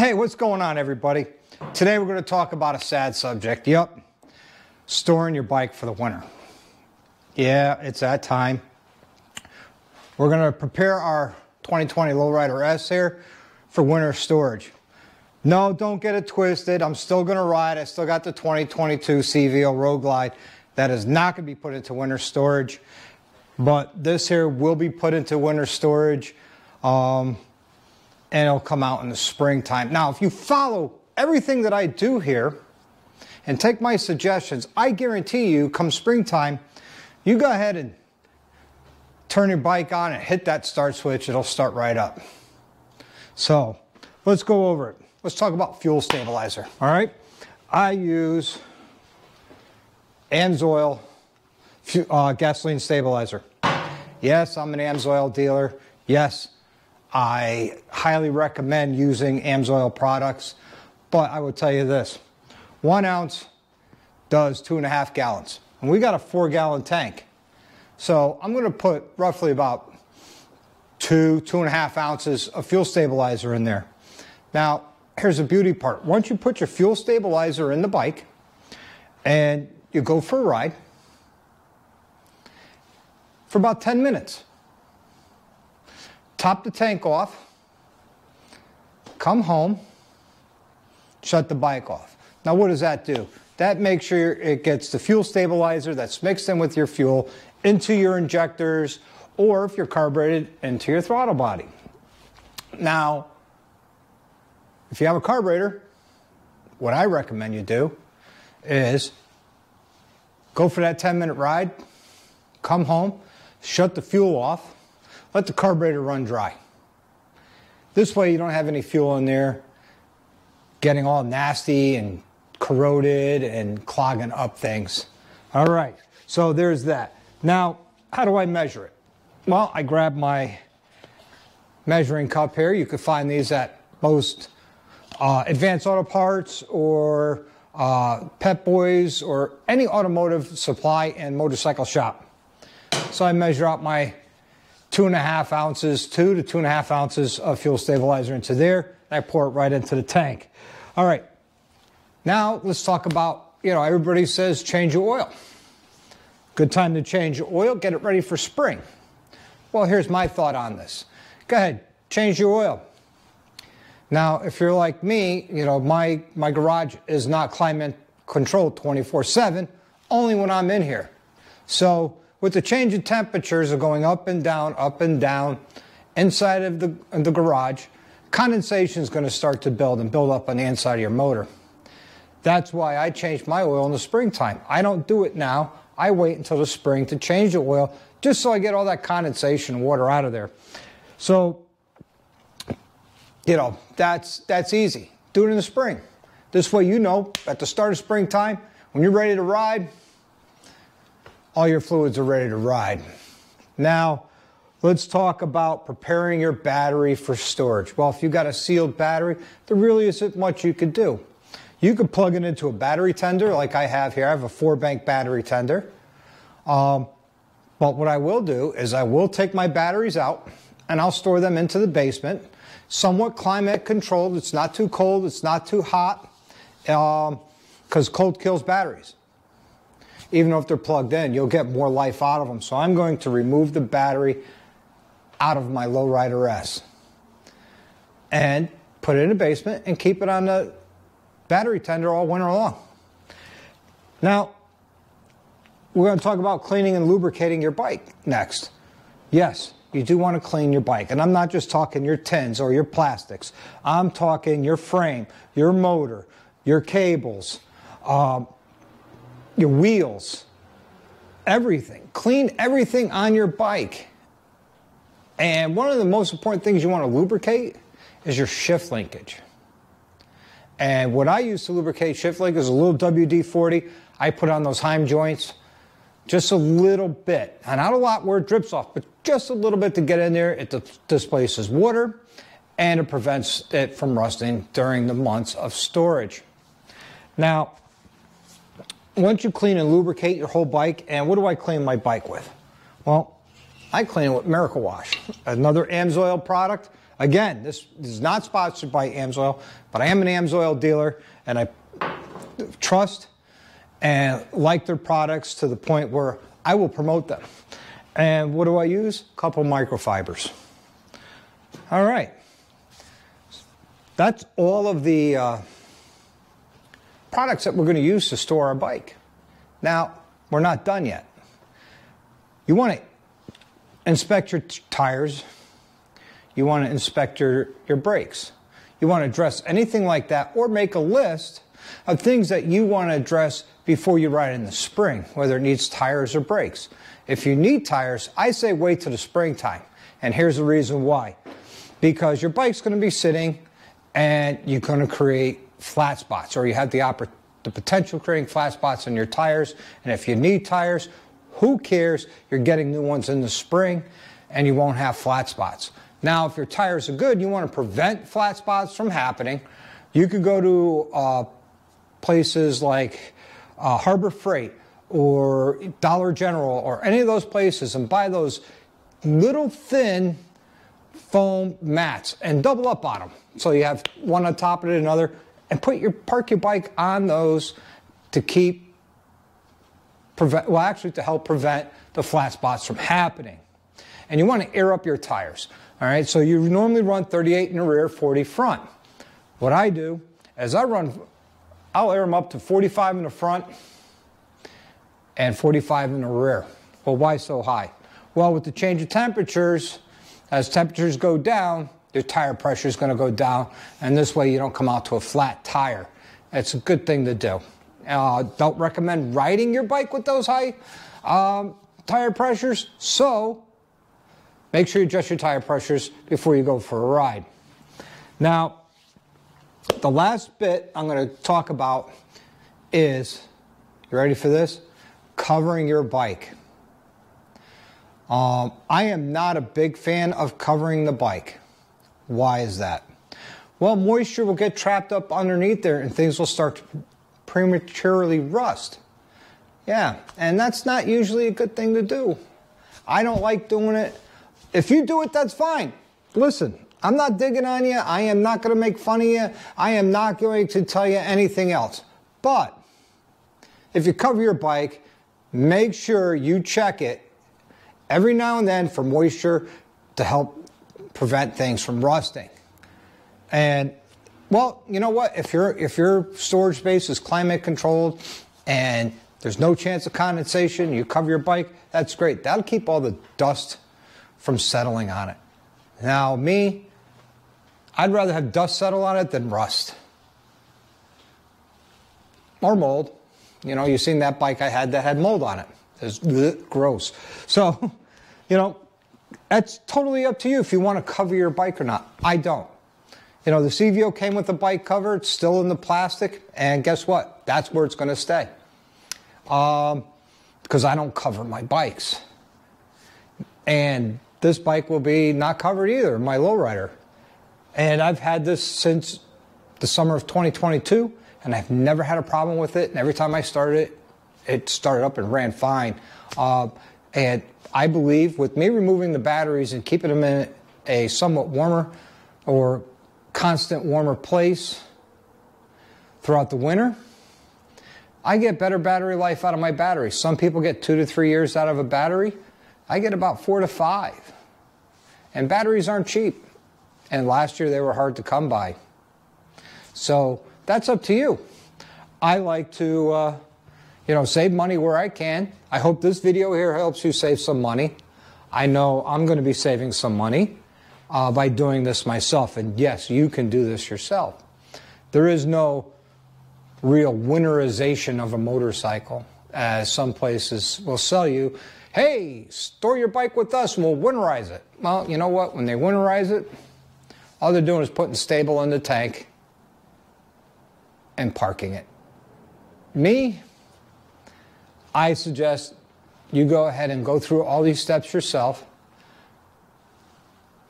Hey, what's going on, everybody? Today we're going to talk about a sad subject. Yep, storing your bike for the winter. Yeah, it's that time. We're going to prepare our 2020 Lowrider S here for winter storage. No, don't get it twisted. I'm still going to ride. I still got the 2022 CVO Road Glide. That is not going to be put into winter storage. But this here will be put into winter storage. And it'll come out in the springtime. Now, if you follow everything that I do here and take my suggestions, I guarantee you, come springtime, you go ahead and turn your bike on and hit that start switch. It'll start right up. So, let's go over it. Let's talk about fuel stabilizer, all right? I use Amsoil gasoline stabilizer. Yes, I'm an Amsoil dealer. Yes, I highly recommend using Amsoil products, but I will tell you this, 1 ounce does 2.5 gallons, and we got a 4-gallon tank. So I'm going to put roughly about 2.5 ounces of fuel stabilizer in there. Now, here's the beauty part. Once you put your fuel stabilizer in the bike and you go for a ride for about 10 minutes, top the tank off, come home, shut the bike off. Now what does that do? That makes sure it gets the fuel stabilizer that's mixed in with your fuel into your injectors, or if you're carbureted, into your throttle body. Now, if you have a carburetor, what I recommend you do is go for that 10-minute ride, come home, shut the fuel off, let the carburetor run dry. This way you don't have any fuel in there getting all nasty and corroded and clogging up things. All right, so there's that. Now, how do I measure it? Well, I grab my measuring cup here. You can find these at most Advanced Auto Parts or Pep Boys or any automotive supply and motorcycle shop. So I measure out my 2.5 ounces, 2 to 2.5 ounces of fuel stabilizer into there, and I pour it right into the tank. All right, now let's talk about, everybody says change your oil. Good time to change your oil, get it ready for spring. Well, here's my thought on this. Go ahead, change your oil. Now, if you're like me, my garage is not climate controlled 24/7, only when I'm in here. So, with the change in temperatures of going up and down inside of the garage, condensation is going to start to build up on the inside of your motor. That's why I change my oil in the springtime. I don't do it now. I wait until the spring to change the oil just so I get all that condensation water out of there. So, that's easy. Do it in the spring. This way at the start of springtime, when you're ready to ride, all your fluids are ready to ride. Now, let's talk about preparing your battery for storage. Well, if you've got a sealed battery, there really isn't much you could do. You could plug it into a battery tender like I have here. I have a 4-bank battery tender. But what I will do is I will take my batteries out and I'll store them into the basement, somewhat climate controlled. It's not too cold, it's not too hot, because cold kills batteries. Even if they're plugged in, you'll get more life out of them. So I'm going to remove the battery out of my Lowrider S and put it in the basement and keep it on the battery tender all winter long. Now, we're going to talk about cleaning and lubricating your bike next. Yes, you do want to clean your bike. And I'm not just talking your tins or your plastics. I'm talking your frame, your motor, your cables, your wheels, everything. Clean everything on your bike. And one of the most important things you want to lubricate is your shift linkage. And what I use to lubricate shift linkage is a little WD-40. I put on those Heim joints just a little bit. And not a lot where it drips off, but just a little bit to get in there. It displaces water and it prevents it from rusting during the months of storage. Now, once you clean and lubricate your whole bike, and what do I clean my bike with? Well, I clean it with Miracle Wash, another Amsoil product. Again, this is not sponsored by Amsoil, but I am an Amsoil dealer, and I trust and like their products to the point where I will promote them. And what do I use? A couple microfibers. All right. That's all of the products that we're going to use to store our bike. Now, we're not done yet. You want to inspect your tires. You want to inspect your brakes. You want to address anything like that, or make a list of things that you want to address before you ride in the spring, whether it needs tires or brakes. If you need tires, I say wait till the springtime. And here's the reason why. Because your bike's going to be sitting and you're going to create flat spots, or you have the potential of creating flat spots in your tires. And if you need tires, who cares? You're getting new ones in the spring and you won't have flat spots. Now, if your tires are good, you want to prevent flat spots from happening. You could go to places like Harbor Freight or Dollar General or any of those places and buy those little thin foam mats and double up on them. So you have one on top of it, another, and park your bike on those to to help prevent the flat spots from happening. And you want to air up your tires. All right, so you normally run 38 in the rear, 40 front. What I do is I'll air them up to 45 in the front and 45 in the rear. Well, why so high? Well, with the change of temperatures, as temperatures go down, your tire pressure is going to go down, and this way you don't come out to a flat tire. It's a good thing to do. Don't recommend riding your bike with those high tire pressures, so make sure you adjust your tire pressures before you go for a ride. Now, the last bit I'm going to talk about is, you ready for this? Covering your bike. I am not a big fan of covering the bike. Why is that? Well, moisture will get trapped up underneath there and things will start to prematurely rust. Yeah, and that's not usually a good thing to do. I don't like doing it. If you do it, that's fine. Listen, I'm not digging on you. I am not going to make fun of you. I am not going to tell you anything else. But if you cover your bike, make sure you check it every now and then for moisture to help prevent things from rusting. And, well, you know what? If your storage space is climate controlled and there's no chance of condensation, you cover your bike, that's great. That'll keep all the dust from settling on it. Now, me, I'd rather have dust settle on it than rust. Or mold. You know, you've seen that bike I had that had mold on it. It was gross. So, you know, that's totally up to you if you want to cover your bike or not. I don't. You know, the CVO came with the bike cover. It's still in the plastic. And guess what? That's where it's going to stay. Because I don't cover my bikes. And this bike will be not covered either, my lowrider. And I've had this since the summer of 2022, and I've never had a problem with it. And every time I started it, it started up and ran fine. And I believe with me removing the batteries and keeping them in a somewhat warmer or constant warmer place throughout the winter, I get better battery life out of my battery. Some people get 2 to 3 years out of a battery. I get about 4 to 5. And batteries aren't cheap. And last year they were hard to come by. So that's up to you. I like to, save money where I can. I hope this video here helps you save some money. I know I'm going to be saving some money by doing this myself. And yes, you can do this yourself. There is no real winterization of a motorcycle, as some places will sell you. Hey, store your bike with us and we'll winterize it. Well, you know what? When they winterize it, all they're doing is putting stable in the tank and parking it. Me, I suggest you go ahead and go through all these steps yourself.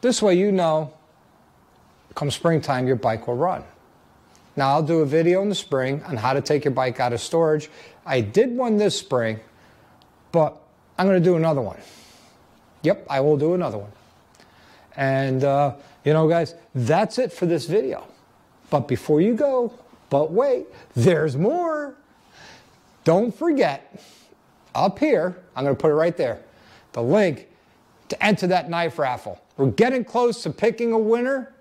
This way you know, come springtime, your bike will run. Now, I'll do a video in the spring on how to take your bike out of storage. I did one this spring, but I'm going to do another one. Yep, I will do another one. And, you know, guys, that's it for this video. But before you go, but wait, there's more. Don't forget, up here, I'm going to put it right there, the link to enter that knife raffle. We're getting close to picking a winner.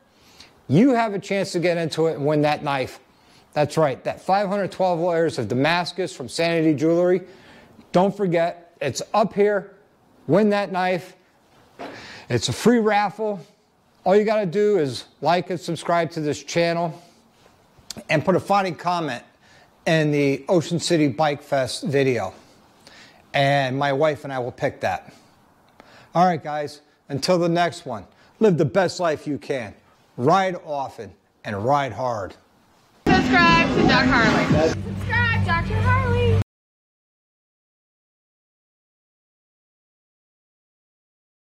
You have a chance to get into it and win that knife. That's right, that 512 layers of Damascus from Sanity Jewelry. Don't forget, it's up here. Win that knife. It's a free raffle. All you got to do is like and subscribe to this channel and put a funny comment in the Ocean City Bike Fest video. And my wife and I will pick that. All right, guys, until the next one, live the best life you can. Ride often and ride hard. Subscribe to Dr.Harley. Subscribe, Dr.